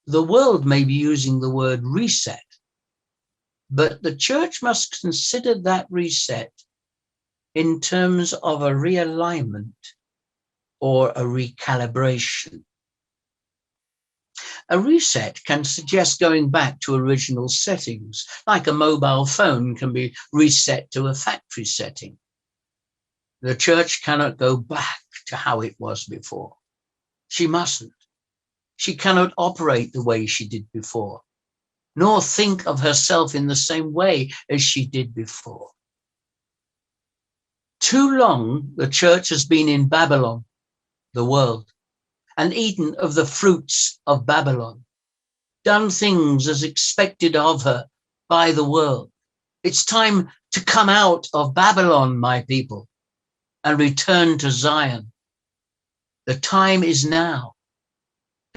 The world may be using the word reset, but the church must consider that reset in terms of a realignment or a recalibration. A reset can suggest going back to original settings, like a mobile phone can be reset to a factory setting. The church cannot go back to how it was before. She mustn't. She cannot operate the way she did before, nor think of herself in the same way as she did before. Too long, the church has been in Babylon, the world, and eaten of the fruits of Babylon, done things as expected of her by the world. It's time to come out of Babylon, my people, and return to Zion. The time is now.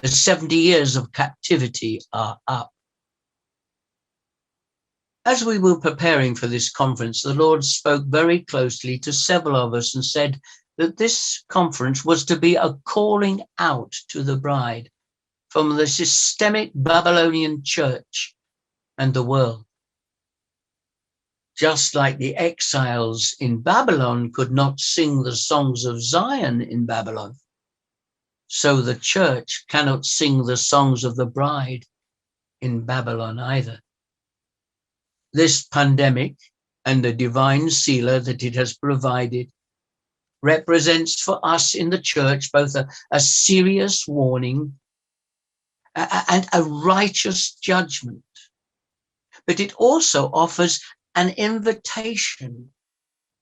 The 70 years of captivity are up. As we were preparing for this conference, the Lord spoke very closely to several of us and said that this conference was to be a calling out to the bride from the systemic Babylonian church and the world. Just like the exiles in Babylon could not sing the songs of Zion in Babylon, so the church cannot sing the songs of the bride in Babylon either. This pandemic and the divine sealer that it has provided represents for us in the church both a serious warning and a righteous judgment, but it also offers an invitation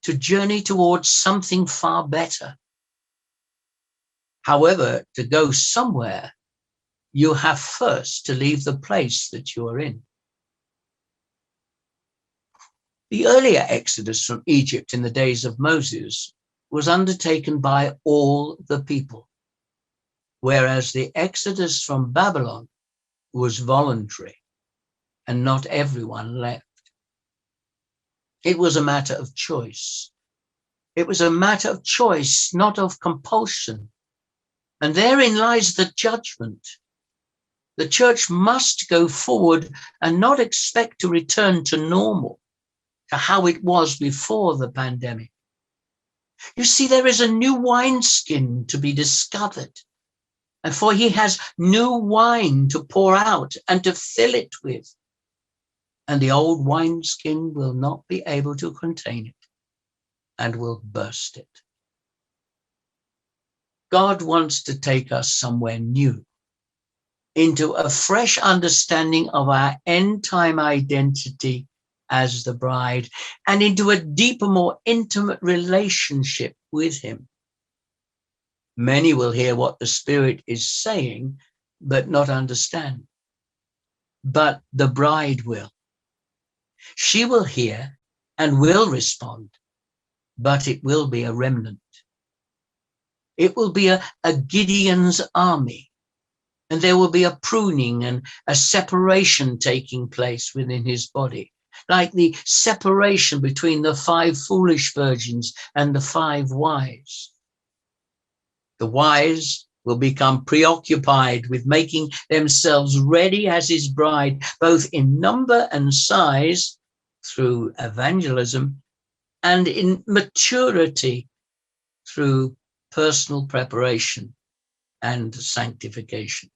to journey towards something far better. However, to go somewhere, you have first to leave the place that you are in. The earlier exodus from Egypt in the days of Moses was undertaken by all the people, whereas the exodus from Babylon was voluntary and not everyone left. It was a matter of choice. It was a matter of choice, not of compulsion. And therein lies the judgment. The church must go forward and not expect to return to normal, to how it was before the pandemic. You see, there is a new wineskin to be discovered, and for he has new wine to pour out and to fill it with, and the old wineskin will not be able to contain it and will burst it. God wants to take us somewhere new, into a fresh understanding of our end-time identity as the bride, and into a deeper, more intimate relationship with him. Many will hear what the Spirit is saying, but not understand. But the bride will. She will hear and will respond, but it will be a remnant. It will be a Gideon's army, and there will be a pruning and a separation taking place within his body, like the separation between the 5 foolish virgins and the 5 wise. The wise will become preoccupied with making themselves ready as his bride, both in number and size through evangelism, and in maturity through personal preparation and sanctification.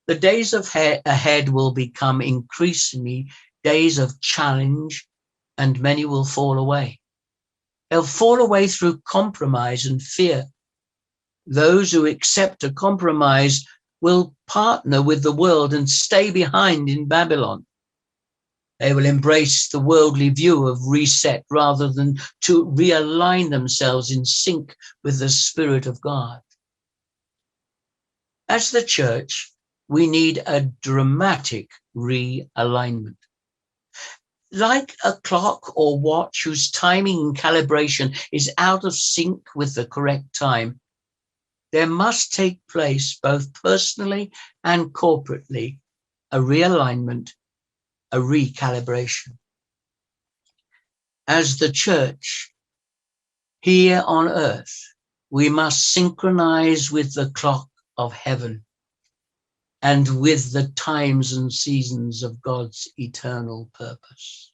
The days ahead will become increasingly days of challenge, and many will fall away. They'll fall away through compromise and fear. Those who accept a compromise will partner with the world and stay behind in Babylon. They will embrace the worldly view of reset rather than to realign themselves in sync with the Spirit of God. As the church, we need a dramatic realignment. Like a clock or watch whose timing and calibration is out of sync with the correct time, there must take place both personally and corporately a realignment, a recalibration. As the church here on earth, we must synchronize with the clock of heaven. and with the times and seasons of God's eternal purpose.